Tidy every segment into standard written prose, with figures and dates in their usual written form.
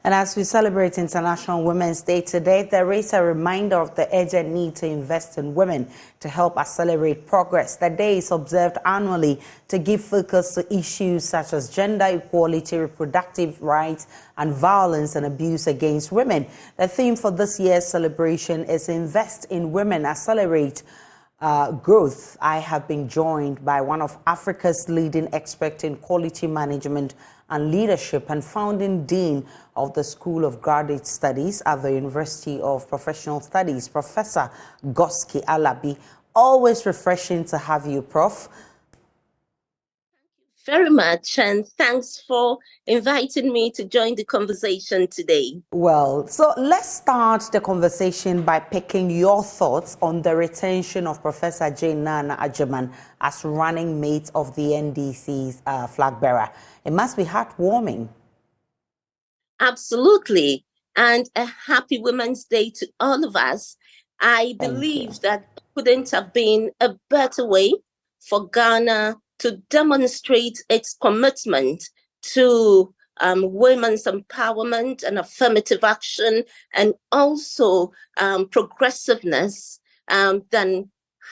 And as we celebrate International Women's Day today, there is a reminder of the urgent need to invest in women to help accelerate progress. The day is observed annually to give focus to issues such as gender equality, reproductive rights, and violence and abuse against women. The theme for this year's celebration is Invest in Women, Accelerate Growth. I have been joined by one of Africa's leading experts in quality management and leadership and founding dean of the School of Graduate Studies at the University of Professional Studies, Professor Goski Alabi. Always refreshing to have you, Prof. Very much, and thanks for inviting me to join the conversation today. Well, so let's start the conversation by picking your thoughts on the retention of Professor Jane Nana Agyemang as running mate of the NDC's flag bearer. It must be heartwarming. Absolutely, and a happy Women's Day to all of us. I believe that couldn't have been a better way for Ghana to demonstrate its commitment to women's empowerment and affirmative action, and also progressiveness, than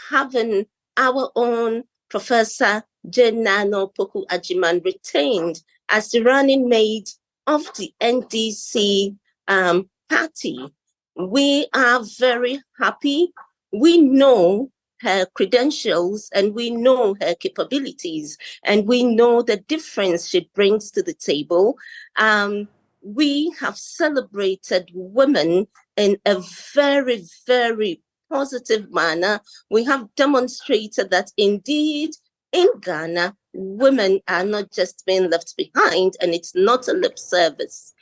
having our own Professor Jane Nana Agyemang retained as the running mate of the NDC party. We are very happy. We know her credentials and we know her capabilities and we know the difference she brings to the table. We have celebrated women in a very, very positive manner. We have demonstrated that indeed in Ghana, women are not just being left behind, and it's not a lip service.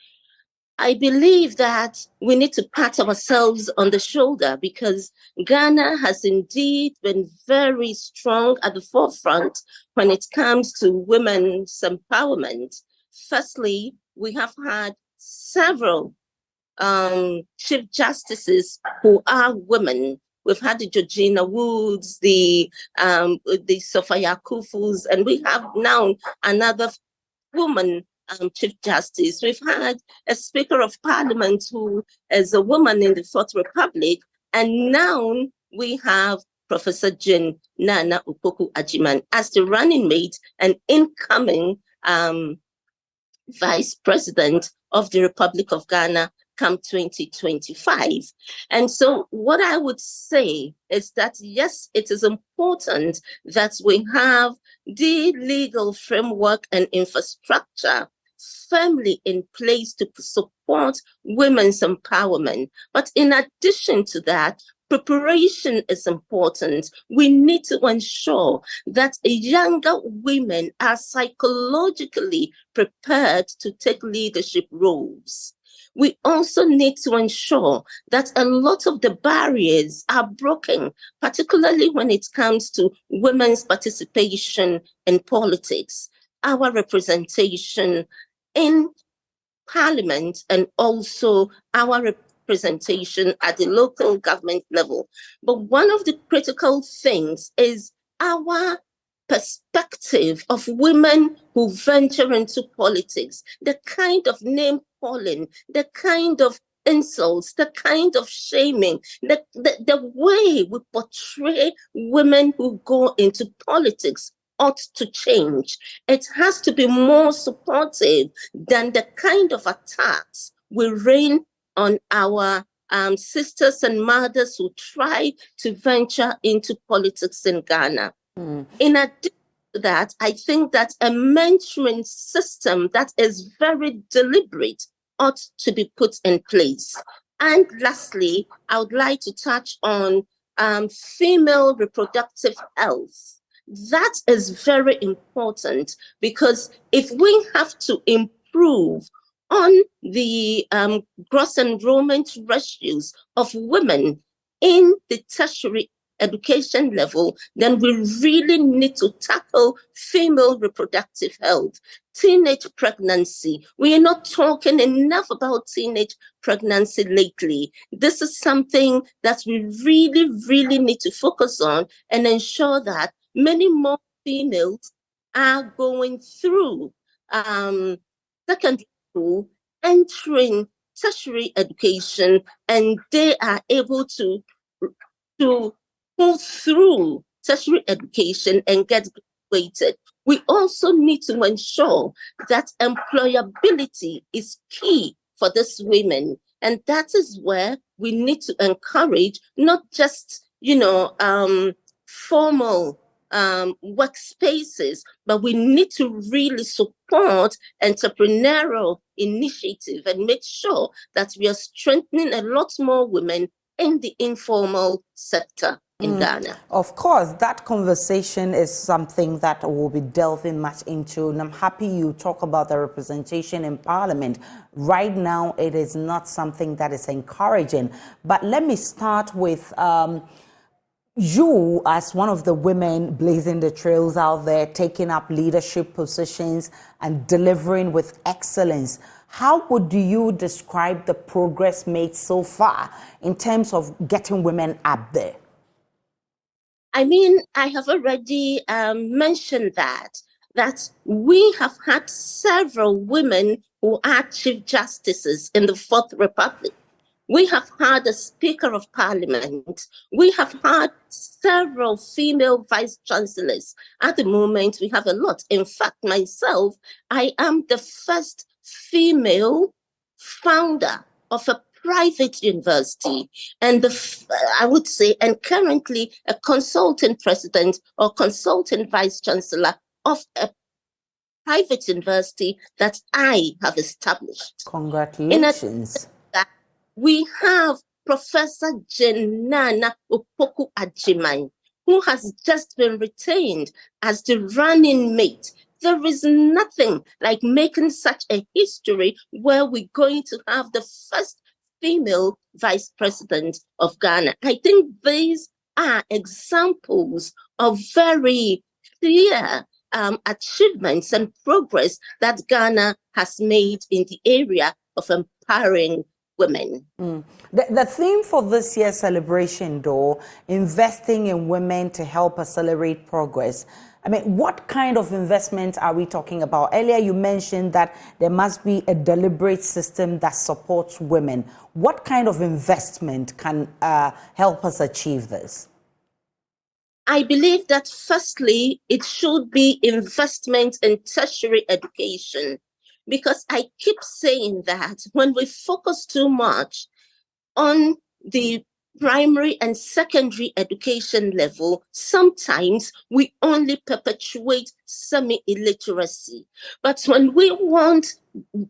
I believe that we need to pat ourselves on the shoulder because Ghana has indeed been very strong at the forefront when it comes to women's empowerment. Firstly, we have had several Chief Justices who are women. We've had the Georgina Woods, the Sophia Kufus, and we have now another woman Chief Justice. We've had a Speaker of Parliament who is a woman in the Fourth Republic, and now we have Professor Jane Nana Agyemang as the running mate and incoming Vice President of the Republic of Ghana come 2025. And so what I would say is that, yes, it is important that we have the legal framework and infrastructure firmly in place to support women's empowerment. But in addition to that, preparation is important. We need to ensure that younger women are psychologically prepared to take leadership roles. We also need to ensure that a lot of the barriers are broken, particularly when it comes to women's participation in politics, our representation in Parliament, and also our representation at the local government level. But one of the critical things is our perspective of women who venture into politics, the kind of name calling, the kind of insults, the kind of shaming, the way we portray women who go into politics ought to change. It has to be more supportive than the kind of attacks we rain on our sisters and mothers who try to venture into politics in Ghana. In addition to that, I think that a mentoring system that is very deliberate ought to be put in place. And lastly, I would like to touch on female reproductive health. That is very important because if we have to improve on the gross enrollment ratios of women in the tertiary education level, then we really need to tackle female reproductive health. Teenage pregnancy. We are not talking enough about teenage pregnancy lately. This is something that we really, really need to focus on and ensure that many more females are going through secondary school entering tertiary education and they are able to go through tertiary education and get graduated. We also need to ensure that employability is key for these women. And that is where we need to encourage not just, formal workspaces, but we need to really support entrepreneurial initiative and make sure that we are strengthening a lot more women in the informal sector in Ghana. Of course, that conversation is something that we'll be delving much into, and I'm happy you talk about the representation in Parliament. Right now, it is not something that is encouraging. But let me start with you as one of the women blazing the trails out there, taking up leadership positions and delivering with excellence. How would you describe the progress made so far in terms of getting women up there? I mean, I have already mentioned that we have had several women who are Chief Justices in the Fourth Republic. We have had a Speaker of Parliament. We have had several female Vice Chancellors. At the moment, we have a lot. In fact, myself, I am the first female founder of a private university, and I would say, and currently a consultant president or consultant vice chancellor of a private university that I have established. Congratulations. We have Professor Jenana Opoku Ajiman, who has just been retained as the running mate. There is nothing like making such a history where we're going to have the first female vice president of Ghana. I think these are examples of very clear achievements and progress that Ghana has made in the area of empowering women. The theme for this year's celebration, though, investing in women to help accelerate progress. I mean, what kind of investment are we talking about? Earlier, you mentioned that there must be a deliberate system that supports women. What kind of investment can help us achieve this? I believe that firstly, it should be investment in tertiary education, because I keep saying that when we focus too much on the primary and secondary education level, sometimes we only perpetuate semi-illiteracy. But when we want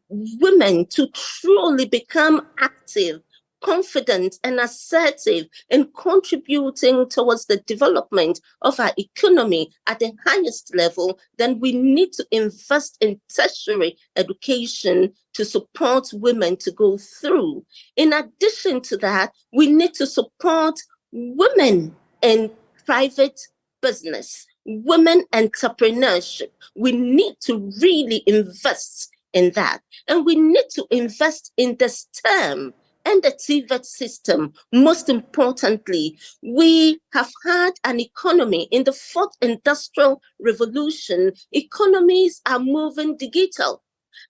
women to truly become active, confident and assertive in contributing towards the development of our economy at the highest level, then we need to invest in tertiary education to support women to go through. In addition to that, we need to support women in private business, women entrepreneurship. We need to really invest in that. And we need to invest in the STEM and the TVET system. Most importantly, we have had an economy in the fourth industrial revolution. Economies are moving digital.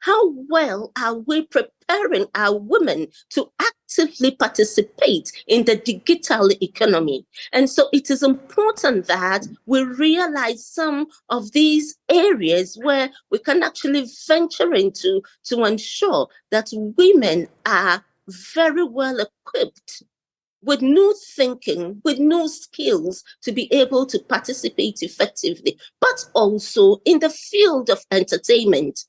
How well are we preparing our women to actively participate in the digital economy? And so it is important that we realize some of these areas where we can actually venture into to ensure that women are very well equipped with new thinking, with new skills to be able to participate effectively, but also in the field of entertainment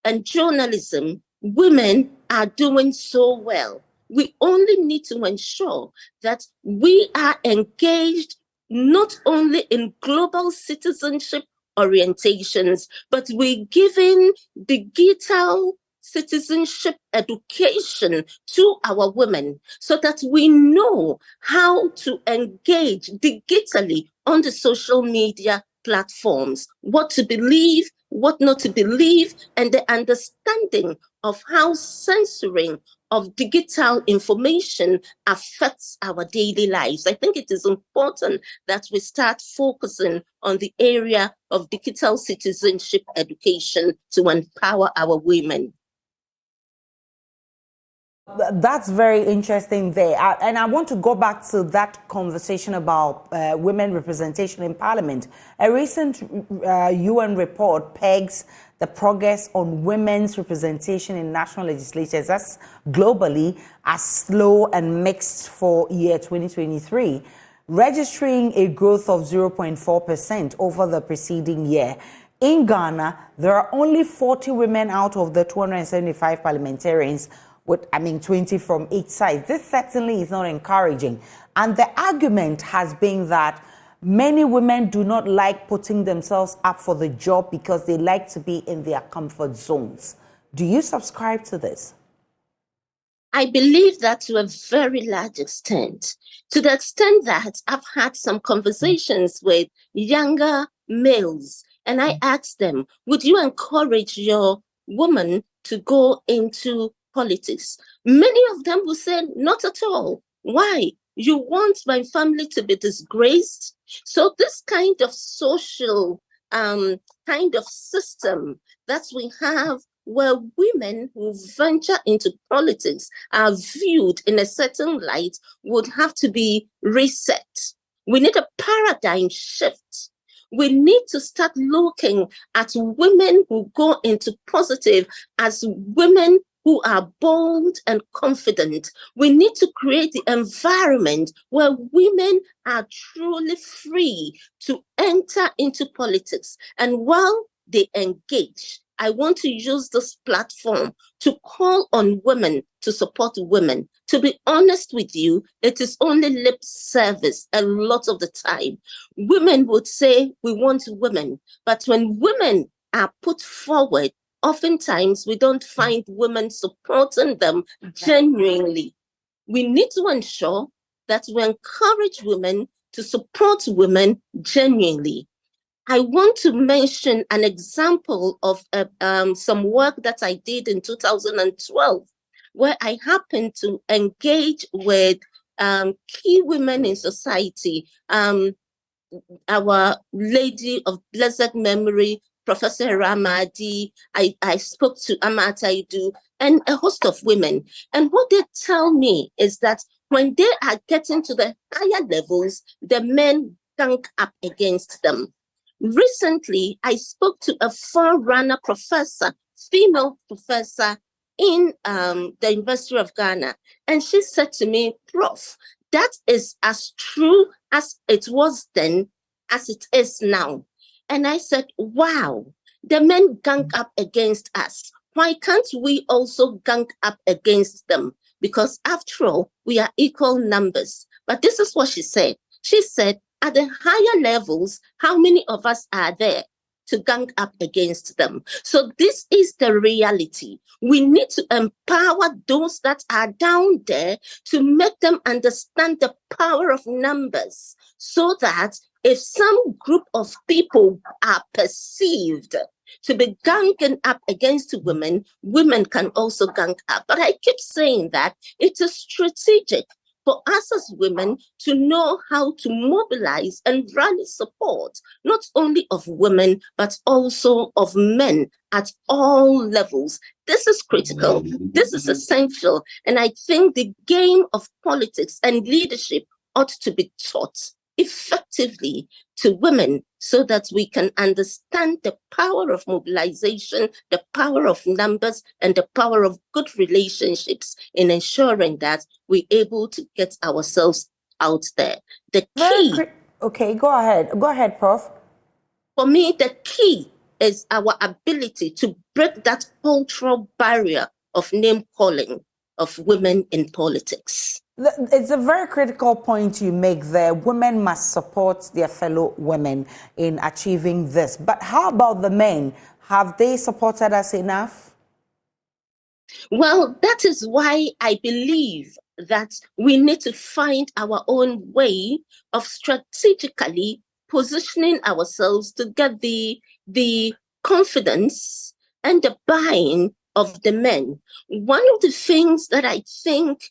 and journalism. Women are doing so well. We only need to ensure that we are engaged not only in global citizenship orientations, but we're giving digital citizenship education to our women so that we know how to engage digitally on the social media platforms, what to believe, what not to believe, and the understanding of how censoring of digital information affects our daily lives. I think it is important that we start focusing on the area of digital citizenship education to empower our women. That's very interesting there. And I want to go back to that conversation about women representation in parliament. A recent UN report pegs the progress on women's representation in national legislatures as globally as slow and mixed for year 2023, registering a growth of 0.4% over the preceding year. In Ghana, there are only 40 women out of the 275 parliamentarians with, 20 from each side. This certainly is not encouraging. And the argument has been that many women do not like putting themselves up for the job because they like to be in their comfort zones. Do you subscribe to this? I believe that to a very large extent, to the extent that I've had some conversations with younger males, and I asked them, would you encourage your woman to go into politics? Many of them will say, not at all. Why? You want my family to be disgraced? So this kind of social kind of system that we have where women who venture into politics are viewed in a certain light would have to be reset. We need a paradigm shift. We need to start looking at women who go into positive as women who are bold and confident. We need to create the environment where women are truly free to enter into politics. And while they engage, I want to use this platform to call on women to support women. To be honest with you, it is only lip service a lot of the time. Women would say, we want women. But when women are put forward, oftentimes we don't find women supporting them genuinely. We need to ensure that we encourage women to support women genuinely. I want to mention an example of some work that I did in 2012, where I happened to engage with key women in society. Our lady of blessed memory, Professor Ramadi, I spoke to Amataidu, and a host of women. And what they tell me is that when they are getting to the higher levels, the men gang up against them. Recently, I spoke to a forerunner professor, female professor in the University of Ghana, and she said to me, Prof, that is as true as it was then as it is now. And I said, wow, the men gang up against us. Why can't we also gang up against them? Because after all, we are equal numbers. But this is what she said. She said, at the higher levels, how many of us are there to gang up against them? So this is the reality. We need to empower those that are down there to make them understand the power of numbers, so that if some group of people are perceived to be ganging up against women, women can also gang up. But I keep saying that it is strategic for us as women to know how to mobilize and rally support, not only of women, but also of men at all levels. This is critical. This is essential. And I think the game of politics and leadership ought to be taught effectively to women so that we can understand the power of mobilization, the power of numbers, and the power of good relationships in ensuring that we're able to get ourselves out there. The key... Okay, go ahead. Go ahead, Prof. For me, the key is our ability to break that cultural barrier of name calling of women in politics. It's a very critical point you make there. Women must support their fellow women in achieving this. But how about the men? Have they supported us enough? Well, that is why I believe that we need to find our own way of strategically positioning ourselves to get the confidence and the buy-in of the men. One of the things that I think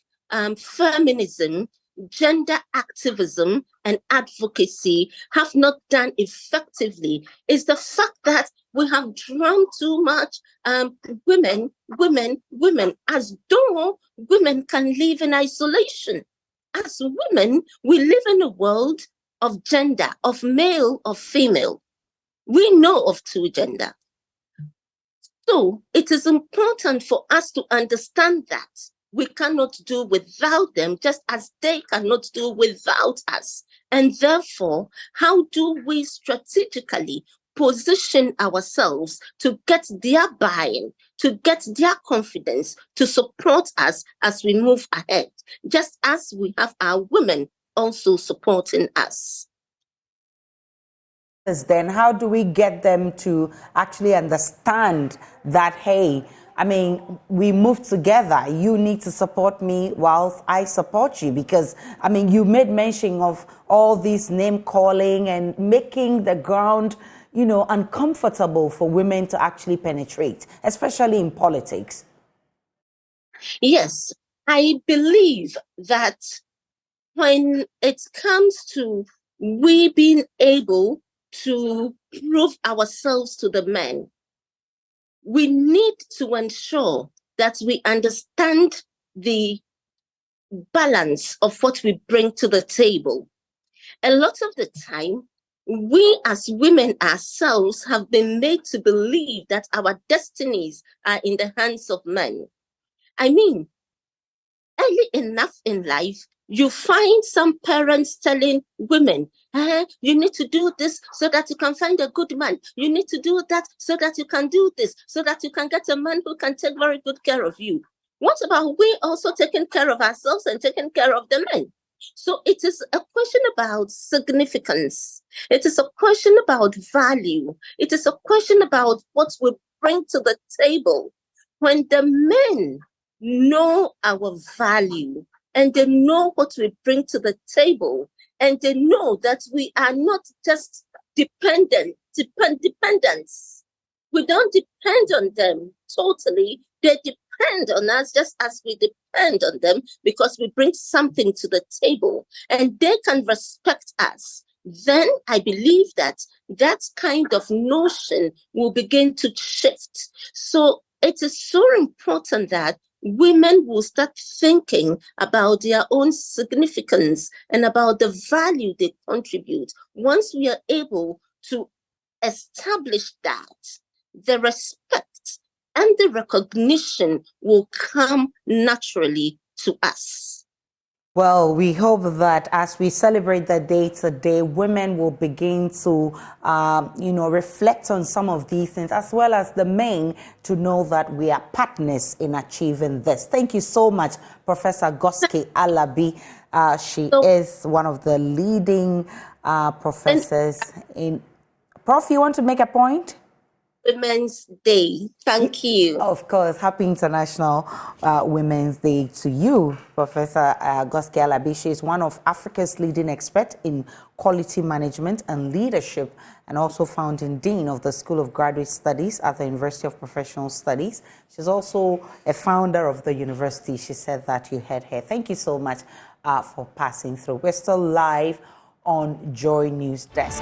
feminism gender activism and advocacy have not done effectively is the fact that we have drawn too much women, as though women can live in isolation. As women, we live in a world of gender, of male, of female. We know of two gender. So it is important for us to understand that we cannot do without them, just as they cannot do without us. And therefore, how do we strategically position ourselves to get their buy-in, to get their confidence, to support us as we move ahead, just as we have our women also supporting us? Then how do we get them to actually understand that, hey, I mean, we move together. You need to support me whilst I support you. Because, I mean, you made mention of all this name calling and making the ground, you know, uncomfortable for women to actually penetrate, especially in politics. Yes, I believe that when it comes to we being able to prove ourselves to the men, we need to ensure that we understand the balance of what we bring to the table. A lot of the time, we as women ourselves have been made to believe that our destinies are in the hands of men. I mean, early enough in life, you find some parents telling women, you need to do this so that you can find a good man. You need to do that so that you can do this, so that you can get a man who can take very good care of you. What about we also taking care of ourselves and taking care of the men? So it is a question about significance. It is a question about value. It is a question about what we bring to the table. When the men know our value and they know what we bring to the table, and they know that we are not just dependents. We don't depend on them totally. They depend on us just as we depend on them, because we bring something to the table and they can respect us. Then I believe that that kind of notion will begin to shift. So it is so important that women will start thinking about their own significance and about the value they contribute. Once we are able to establish that, the respect and the recognition will come naturally to us. Well, we hope that as we celebrate the day today, women will begin to, reflect on some of these things, as well as the men to know that we are partners in achieving this. Thank you so much, Professor Goske Alabi. She is one of the leading professors in... Prof, you want to make a point? Women's Day. Thank you. Of course. Happy International Women's Day to you, Professor Goske Alabi. She is one of Africa's leading experts in quality management and leadership, and also founding dean of the School of Graduate Studies at the University of Professional Studies. She's also a founder of the university. She said that you heard her. Thank you so much for passing through. We're still live on Joy News Desk.